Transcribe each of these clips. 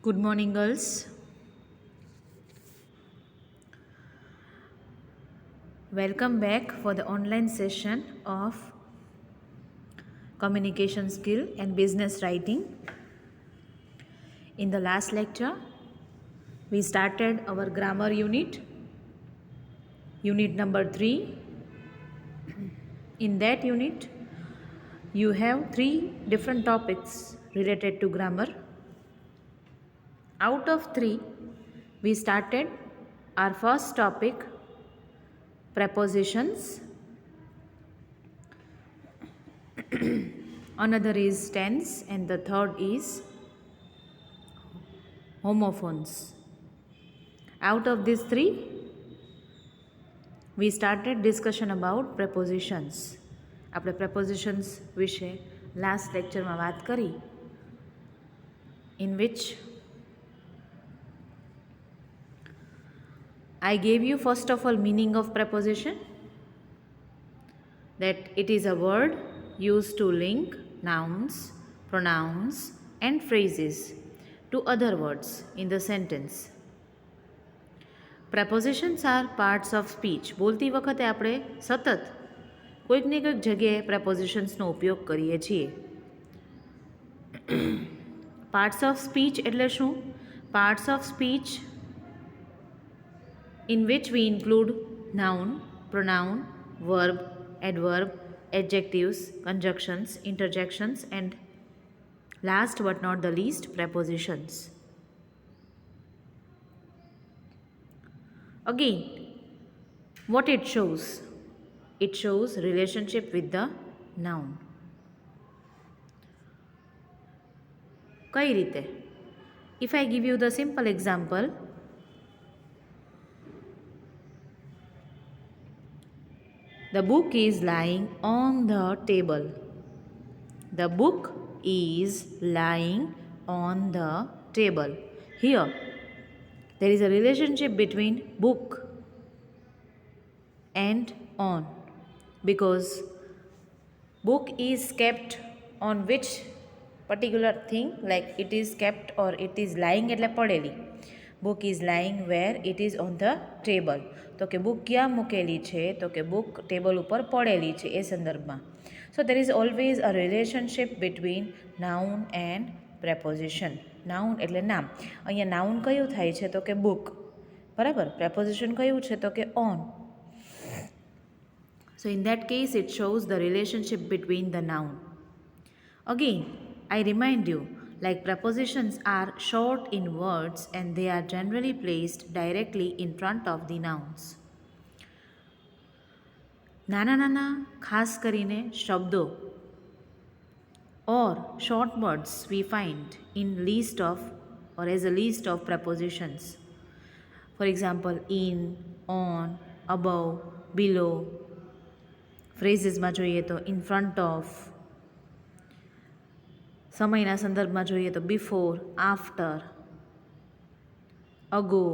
Good morning, girls. Welcome back for the online session of communication skill and business writing. In the last lecture, we started our grammar unit number 3. In that unit, you have 3 different topics related to grammar. Out of 3, we started our first topic, prepositions. Another is tense, and the third is homophones. Out of these 3, we started discussion about prepositions. આપણે prepositions વિશે last lectureમાં વાત કરી, in which I gave you first of all meaning of preposition, that it is a word used to link nouns, pronouns and phrases to other words in the sentence. Prepositions are parts of speech. બોલતી વખતે આપણે સતત કોઈક ને કોઈક જગ્યાએ prepositions નો ઉપયોગ કરીએ છીએ. Parts of speech એટલે શું? Parts of speech in which we include noun, pronoun, verb, adverb, adjectives, conjunctions, interjections and last but not the least, prepositions. Again, what it shows? It shows relationship with the noun. કઈ રીતે? If I give you the simple example, the book is lying on the table. The book is lying on the table. Here, there is a relationship between book and on, because book is kept on which particular thing, like it is kept or it is lying એટલે પડેલી. Book is lying where it is on the table. તો કે book ક્યાં મૂકેલી છે? તો કે book table ઉપર પડેલી છે એ સંદર્ભમાં. So there is always a relationship between noun and preposition. Noun એટલે નામ. અહીંયા noun કયું થાય છે? તો કે book. બરાબર. Preposition કયું છે? તો કે on. So in that case it shows the relationship between the noun. Again, I remind you, like prepositions are short in words and they are generally placed directly in front of the nouns. નાના નાના ખાસ કરીને શબ્દો or short words we find in list of or as a list of prepositions. For example, in, on, above, below. Phrases માં જોઈએ તો in front of. સમયના સંદર્ભમાં જોઈએ તો before, after, ago,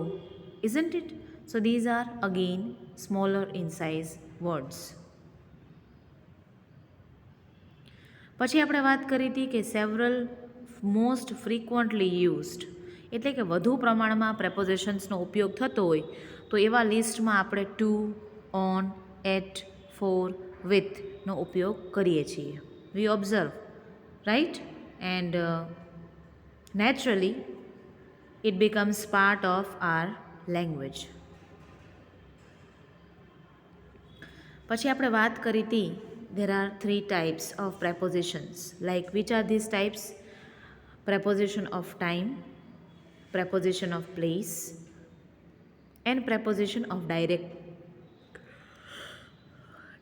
isn't it? So these are again smaller in size words. પછી આપણે વાત કરી હતી કે several most frequently used, એટલે કે વધુ પ્રમાણમાં prepositionsનો ઉપયોગ થતો હોય તો એવા લિસ્ટમાં આપણે to, on, at, for, with નો ઉપયોગ કરીએ છીએ. We observe, right? And naturally it becomes part of our language. પછી આપણે વાત કરી હતી, there are 3 types of prepositions. Like which are these types? Preposition of time, preposition of place and preposition of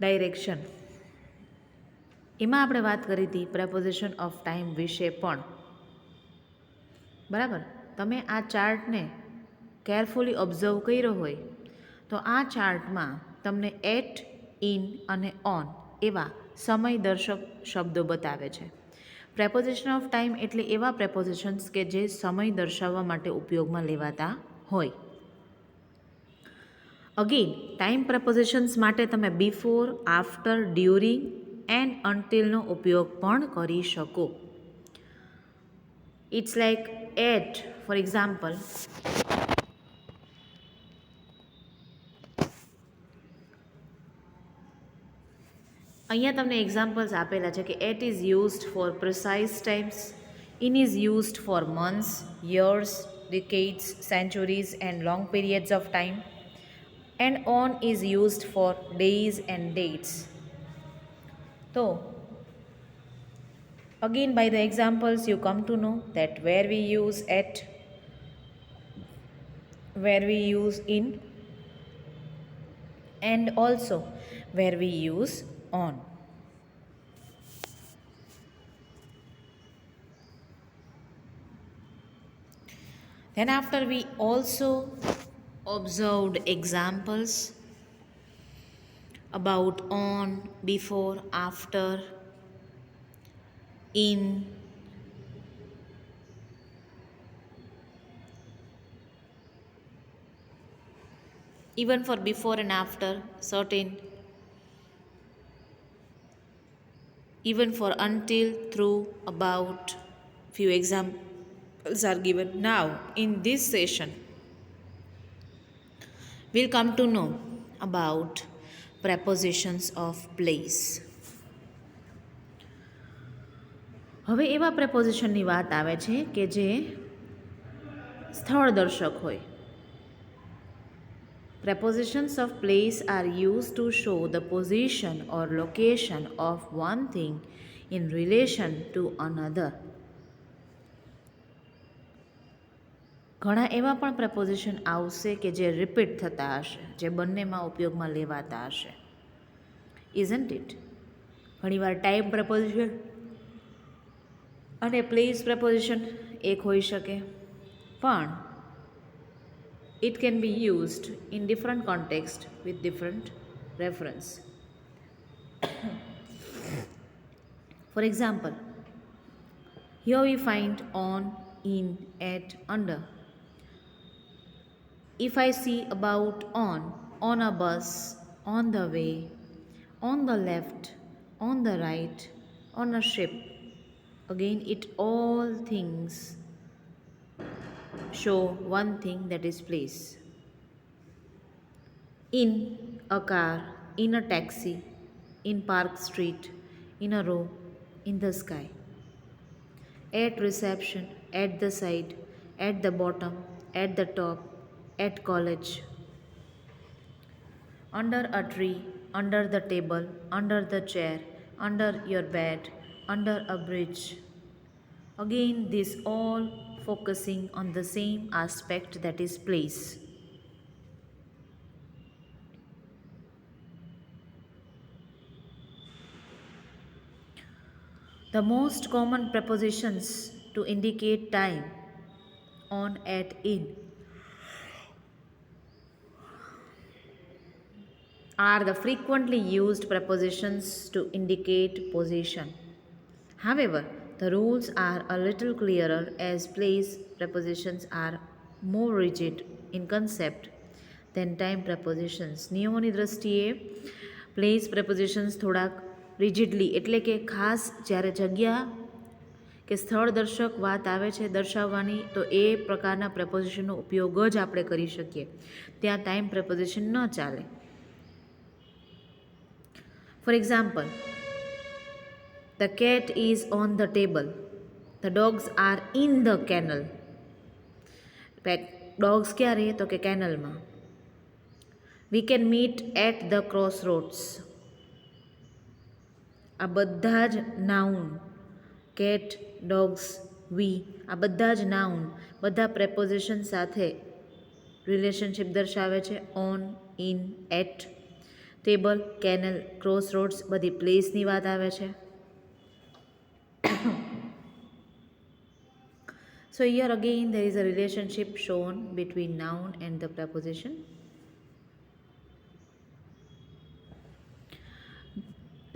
direction. એમાં આપણે વાત કરી હતી preposition of time વિશે પણ. બરાબર. તમે આ ચાર્ટને કેરફુલી ઓબ્ઝર્વ કર્યો હોય તો આ ચાર્ટમાં તમને એટ, ઇન અને ઓન એવા સમયદર્શક શબ્દો બતાવે છે. preposition of time એટલે એવા prepositions કે જે સમય દર્શાવવા માટે ઉપયોગમાં લેવાતા હોય. અગેન, ટાઈમ prepositions માટે તમે બિફોર, આફ્ટર, ડ્યુરિંગ એન્ડ અન્ટિલનો ઉપયોગ પણ કરી શકો. It's like at, for example. અહીંયા તમને એક્ઝામ્પલ્સ આપેલા છે કે at is used for precise times, in is used for months, years, decades, centuries and long periods of time, and on is used for days and dates. So, again by the examples you come to know that where we use at, where we use in, and also where we use on. Then after we also observed examples about on, before, after, in, even for before and after, certain, even for until, through, about. Few examples are given. Now in this session we'll come to know about prepositions of place. હવે એવા પ્રેપોઝિશનની વાત આવે છે કે જે સ્થળ દર્શક હોય. Prepositions of place are used to show the position or location of one thing in relation to another. ઘણા એવા પણ પ્રેપોઝિશન આવશે કે જે રિપીટ થતા હશે, જે બંનેમાં ઉપયોગમાં લેવાતા હશે. Isn't it? ઘણીવાર ટાઈમ પ્રેપોઝિશન અને પ્લેસ પ્રેપોઝિશન એક હોઈ શકે, પણ it can be used in different context with different reference. For example, here we find on, in, at, under. If I see about on a bus, on the way, on the left, on the right, on a ship, again it all things show one thing, that is place. In a car, in a taxi, in Park Street, in a row, in the sky. At reception, at the side, at the bottom, at the top, at college. Under a tree, under the table, under the chair, under your bed, under a bridge. Again, this all focusing on the same aspect, that is place. The most common prepositions to indicate time, on, at, in, are the frequently used prepositions to indicate position. However, the rules are a little clearer as place prepositions are more rigid in concept than time prepositions. નિયમોની દ્રષ્ટિએ place prepositions થોડાક રિજિડલી, એટલે કે ખાસ જ્યારે જગ્યા કે સ્થળ દર્શક વાત આવે છે દર્શાવવાની, તો એ પ્રકારના prepositionનો ઉપયોગ જ આપણે કરી શકીએ. ત્યાં time preposition ન ચાલે. For example, the cat is on the table. The dogs are in the kennel. Dogs ક્યાં રહે? તો કે કેનલમાં. We can meet at the crossroads. આ બધા જ નાઉન, કેટ, ડોગ્સ, વી, આ બધા જ નાઉન, બધા પ્રેપોઝિશન સાથે રિલેશનશિપ દર્શાવે છે. On, in, at, table, canal, cross roads, બધી પ્લેસની વાત આવે છે. So here again there is a relationship shown between noun and the preposition.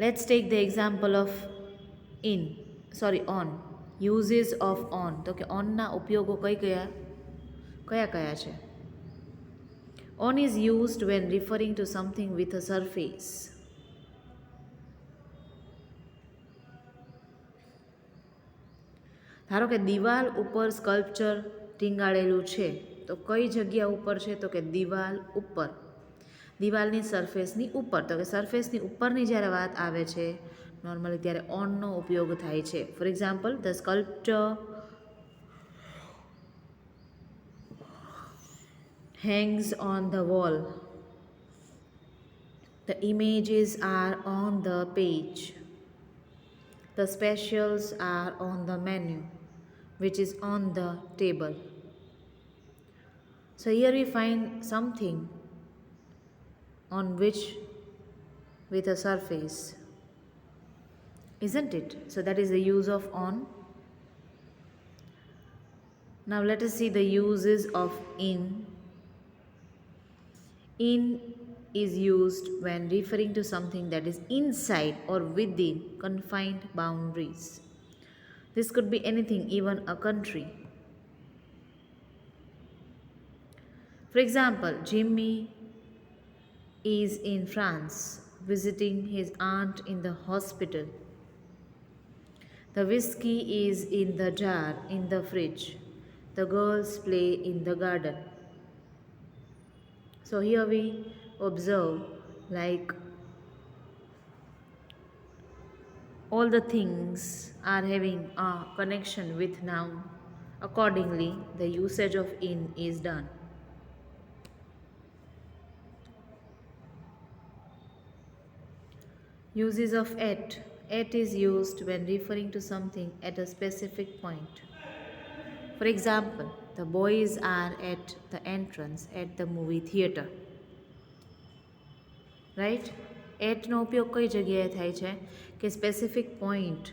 Let's take the example of on. Uses of on. તો કે onના ઉપયોગો કયા કયા છે? On is used when referring to something with a surface. ધારો કે દિવાલ ઉપર સ્કલ્પચર ટીંગાડેલું છે, તો કઈ જગ્યા ઉપર છે? તો કે દિવાલ ઉપર, દિવાલની સરફેસની ઉપર. તો કે સરફેસની ઉપરની જ્યારે વાત આવે છે નોર્મલી, ત્યારે ઓનનો ઉપયોગ થાય છે. For example, the sculpture hangs on the wall. The images are on the page. The specials are on the menu, which is on the table. So here we find something on which with a surface, isn't it? So that is the use of on. Now let us see the uses of in. In is used when referring to something that is inside or within confined boundaries. This could be anything, even a country. For example, Jimmy is in France visiting his aunt in the hospital. The whiskey is in the jar in the fridge. The girls play in the garden. So here we observe like all the things are having a connection with noun. Accordingly, the usage of in is done. Uses of at. At is used when referring to something at a specific point. For example, the boys are at the entrance at the movie theatre. Right? એટનો ઉપયોગ કઈ જગ્યાએ થાય છે? કે specific point,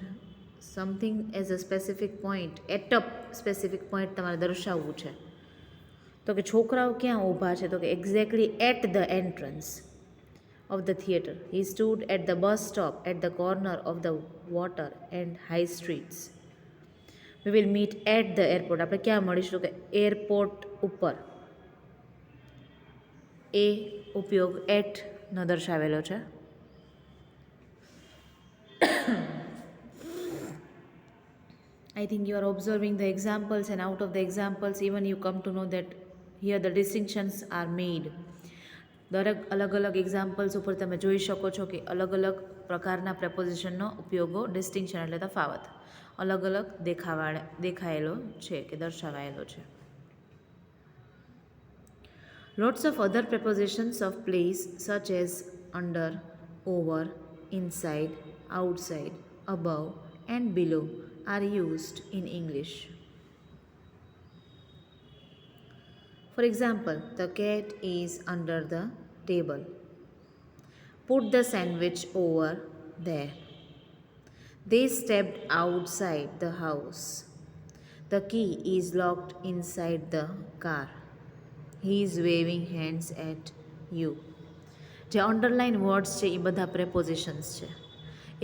something as a specific point, at a specific point તમારે દર્શાવવું છે. તો કે છોકરાઓ ક્યાં ઊભા છે? તો કે exactly at the entrance of the theatre. He stood at the bus stop at the corner of the water and high streets. We will meet at the airport. આપણે ક્યાં મળીશું? કે એરપોર્ટ ઉપર. એ ઉપયોગ એટ ન દર્શાવેલો છે. I think you are observing the examples, and out of the examples even you come to know that here the distinctions are made. દરેક અલગ અલગ એક્ઝામ્પલ્સ ઉપર તમે જોઈ શકો છો કે અલગ અલગ પ્રકારના પ્રેપોઝિશનનો ઉપયોગો, ડિસ્ટિંક્શન એટલે તફાવત, અલગ અલગ દેખાયેલો છે કે દર્શાવાયેલો છે. Lots of other prepositions of place such as under, over, inside, outside, above and below are used in English. For example, the cat is under the table. Put the sandwich over there. They stepped outside the house. The key is locked inside the car. He is waving hands at you. જે underline words છે એ બધા prepositions છે.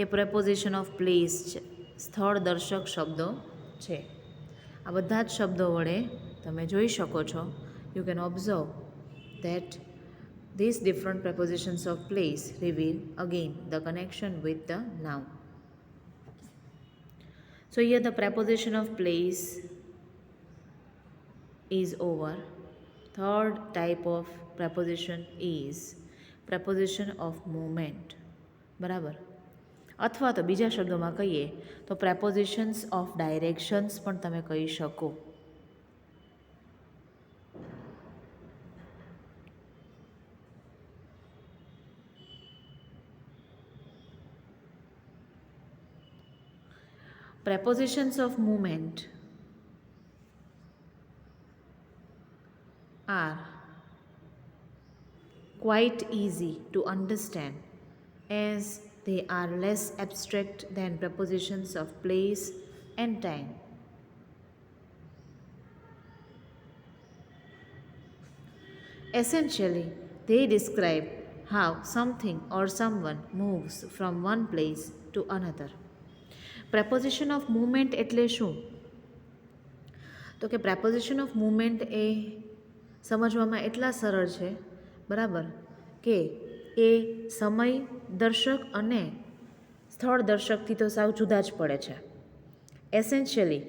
એ preposition of place છે, સ્થળ દર્શક શબ્દો છે. આ બધા જ શબ્દો વડે તમે જોઈ શકો છો. You can observe that these different prepositions of place reveal again the connection with the noun. So here the preposition of place is over. Third type of preposition is preposition of movement. બરાબર? અથવા તો બીજા શબ્દોમાં કહીએ તો prepositions of directions પણ તમે કહી શકો. Prepositions of movement are quite easy to understand as they are less abstract than prepositions of place and time. Essentially, they describe how something or someone moves from one place to another. Preposition of movement એટલે શું? તો કે preposition of movement એ સમજવામાં એટલા સરળ છે, બરાબર, કે એ સમય દર્શક અને સ્થળ દર્શકથી તો સાવ જુદા જ પડે છે. Essentially,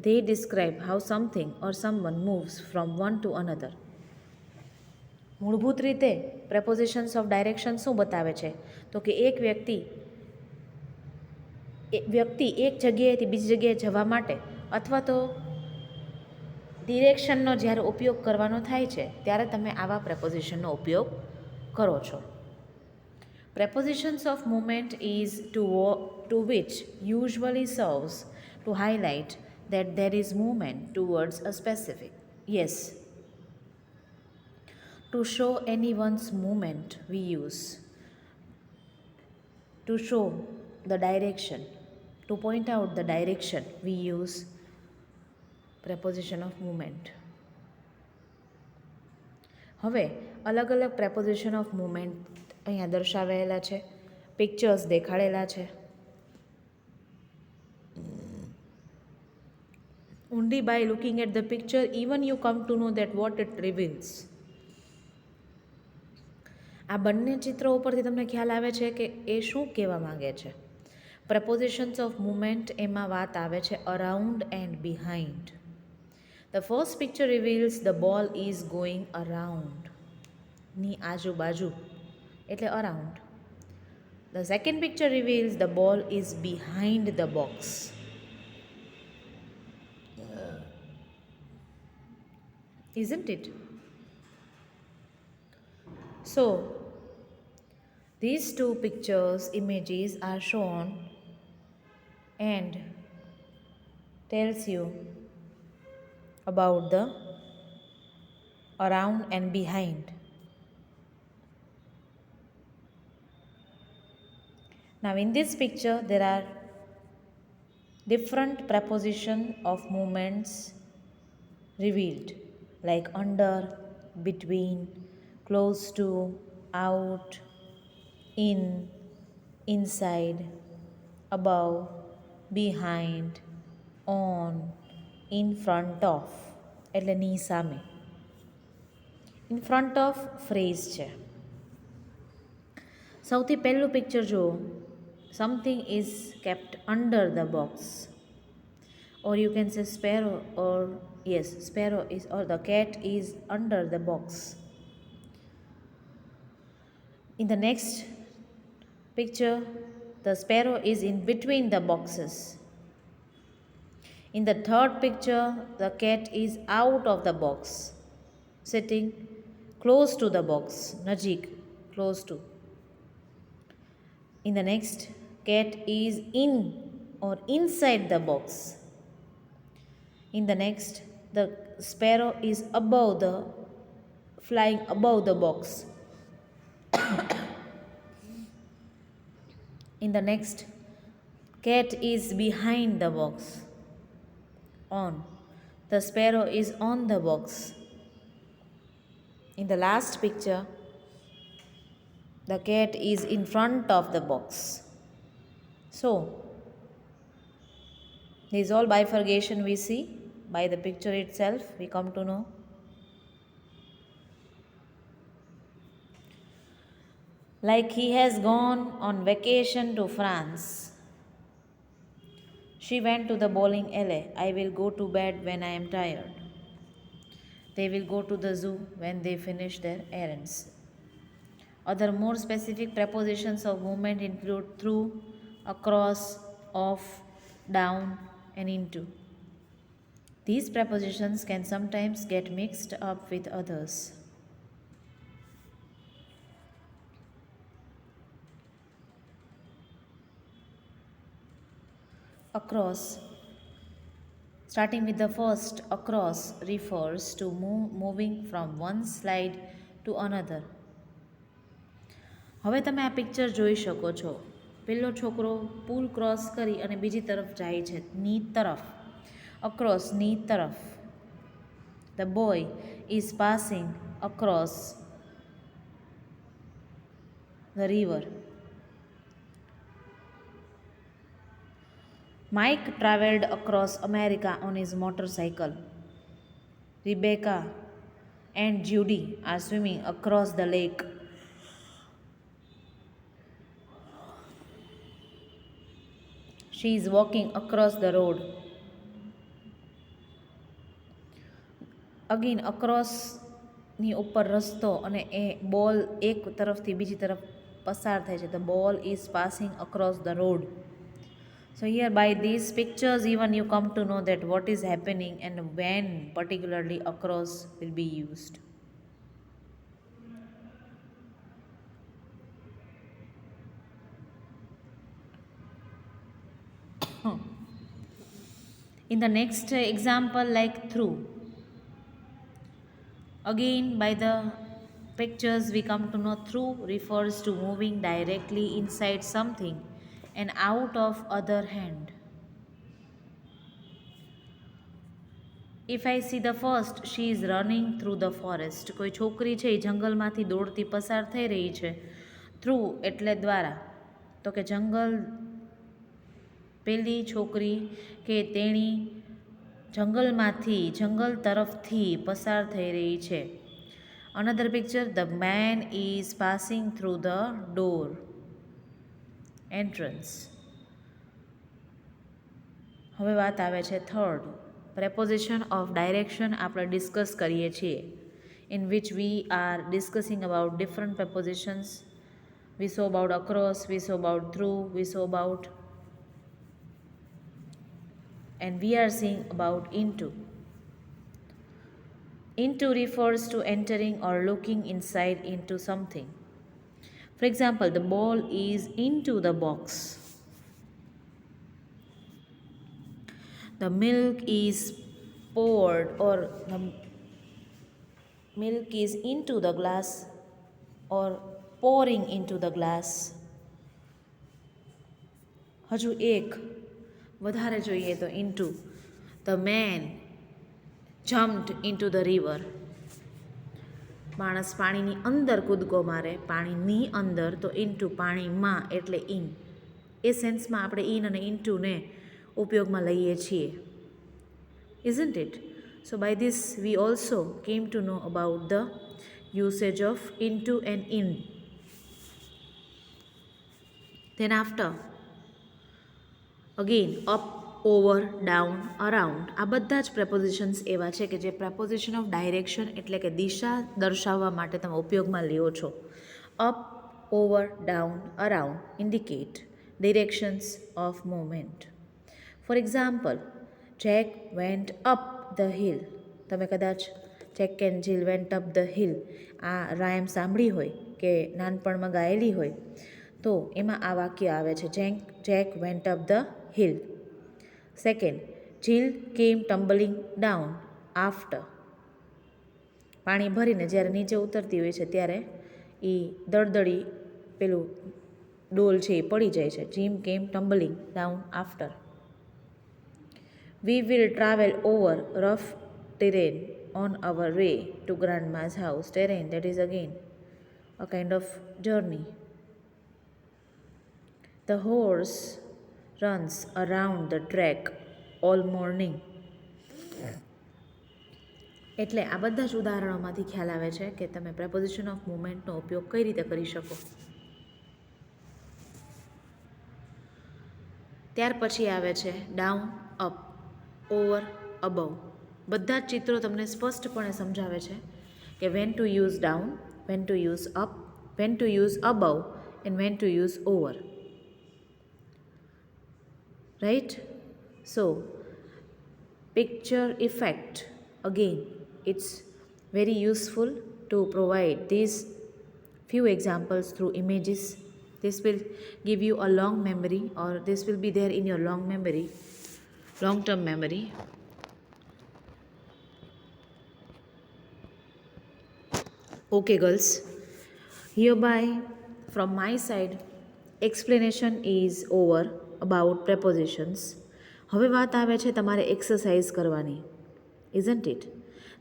They describe how something or someone moves from one to another. મૂળભૂત રીતે પ્રેપોઝિશન્સ ઓફ ડાયરેક્શન શું બતાવે છે? તો કે એક વ્યક્તિ એક જગ્યાએથી બીજી જગ્યાએ જવા માટે અથવા તો ડિરેક્શનનો જ્યારે ઉપયોગ કરવાનો થાય છે ત્યારે તમે આવા પ્રેપોઝિશનનો ઉપયોગ કરો છો. Prepositions of movement is to which usually serves to highlight that there is movement towards a specific. Yes. To show anyone's movement we use. To show the direction. To point out the direction we use preposition of movement. હવે અલગ અલગ preposition of movement અહીંયા દર્શાવેલા છે, pictures દેખાડેલા છે. Only by looking at the picture even you come to know that what it reveals. આ બંને ચિત્રો ઉપરથી તમને ખ્યાલ આવે છે કે એ શું કહેવા માંગે છે. પ્રપોઝિશન્સ ઓફ મુવમેન્ટ એમાં વાત આવે છે around and behind. The first picture reveals the ball is going around. ની આજુબાજુ એટલે around. The second picture reveals the ball is behind the box. Isn't it? So, these two pictures, images are shown and tells you about the around and behind. Now in this picture there are different preposition of movements revealed, like under, between, close to, out, in, inside, above, behind, on, in front of એટલે ની સામે. In front of phrase છે. સૌથી પહેલું picture જુઓ. Something is kept under the box, or you can say sparrow, or yes, sparrow is, or the cat is under the box. In the next picture the sparrow is in between the boxes. In the third picture the cat is out of the box, sitting close to the box, najik, close to. In the next, cat is in or inside the box. In the next, the sparrow is flying above the box. In the next, cat is behind the box. On. The sparrow is on the box. In the last picture, the cat is in front of the box. So, this is all bifurcation we see by the picture itself, we come to know. Like he has gone on vacation to France. She went to the bowling alley. I will go to bed when I am tired. They will go to the zoo when they finish their errands. Other more specific prepositions of movement include through, across, off, down, and into. These prepositions can sometimes get mixed up with others. Across. Starting with the first, across refers to moving from one slide to another. હવે તમે આ picture જોઈ શકો છો. પેલો છોકરો પુલ cross કરી અને બીજી તરફ જાય છે, ની તરફ. અક્રોસ, ની તરફ. The boy is passing across the river. Mike travelled across America on his motorcycle. Rebecca and Judy are swimming across the lake. She is walking across the road. Again અક્રોસની ઉપર રસ્તો અને એ બોલ એક તરફથી બીજી તરફ પસાર થાય છે. The ball is passing across the road. So here by these pictures even you come to know that what is happening and when particularly across will be used. In the next example, like through, again by the pictures we come to know through refers to moving directly inside something and out of other hand. If I see the first, she is running through the forest. કોઈ છોકરી છે એ જંગલમાંથી દોડતી પસાર થઈ રહી છે. Through એટલે દ્વારા, તો કે જંગલ પેલી છોકરી કે તેણી જંગલ તરફથી પસાર થઈ રહી છે. Another picture, the main is passing through the door entrance. હવે વાત આવે છે થર્ડ, preposition of direction આપણે ડિસ્કસ કરીએ છીએ. In which we are discussing about different prepositions. We saw about across, we saw about through, we saw about, and we are seeing about into. Into refers to entering or looking inside into something. For example, the ball is into the box. The milk is poured or the milk is into the glass or pouring into the glass. હજુ એક વધારે જોઈએ તો into. The man jumped into the river. માણસ પાણીની અંદર કૂદકો મારે, પાણીની અંદર, તો into પાણીમાં એટલે in. એ સેન્સમાં આપણે in અને intoને ઉપયોગમાં લઈએ છીએ. Isn't it? So by this we also came to know about the usage of into and in. Then after, again up, over, down, around, આ બધા જ prepositions એવા છે કે જે preposition of direction એટલે કે દિશા દર્શાવવા માટે તમે ઉપયોગમાં લ્યો છો. Up, over, down, around indicate directions of movement. For example, Jack went up the hill. તમે કદાચ Jack and Jill went up the hill આ રાયમ સાંભળી હોય કે નાનપણમાં ગાયેલી હોય, તો એમાં આ વાક્ય આવે છે, Jack went up the hill. Second, Jill came tumbling down after. પાણી ભરીને જ્યારે નીચે ઉતરતી હોય છે ત્યારે એ દળદળી પેલું ડોલ છે એ પડી જાય છે. Jim came tumbling down after. We will travel over rough terrain on our way to grandma's house. Terrain, that is again a kind of journey. The horse runs around the track all morning. એટલે આ બધા જ ઉદાહરણોમાંથી ખ્યાલ આવે છે કે તમે preposition of movement નો ઉપયોગ કઈ રીતે કરી શકો. ત્યાર પછી આવે છે ડાઉન, અપ, ઓવર, અબવ. બધા જ ચિત્રો તમને સ્પષ્ટપણે સમજાવે છે કે when to use down, when to use up, when to use above and when to use over. Right? So picture effect, again it's very useful to provide these few examples through images. This will give you a long memory, or this will be there in your long term memory. Okay girls, hereby from my side explanation is over about prepositions. હવે વાત આવે છે તમારે exercise કરવાની. Isn't it?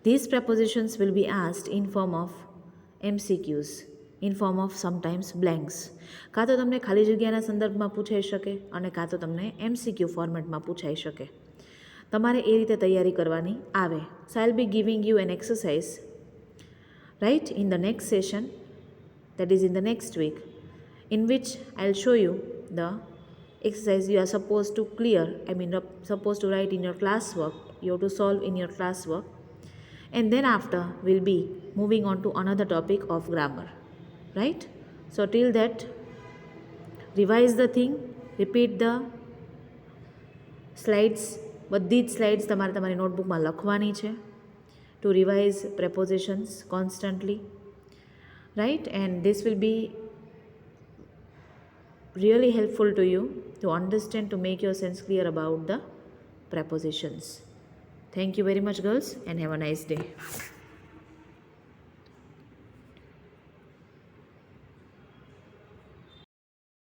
These prepositions will be asked in form of MCQs, in form of sometimes blanks. કાં તો તમને ખાલી જગ્યાના સંદર્ભમાં પૂછાઈ શકે અને કાં તો તમને MCQ ફોર્મેટમાં પૂછાઈ શકે. તમારે એ રીતે તૈયારી કરવાની આવે. So I'll be giving you an exercise, right, in the next session, that is in the next week, in which I'll show you the exercise you are supposed to clear, supposed to write in your classwork, you have to solve in your classwork, And then after we'll be moving on to another topic of grammar, right? So till that, revise the thing, repeat the slides, બધી જ slides તમારે તમારી નોટબુકમાં લખવાની છે to revise prepositions constantly, right? And this will be really helpful to you to understand, to make your sense clear about the prepositions. Thank you very much, girls, and have a nice day.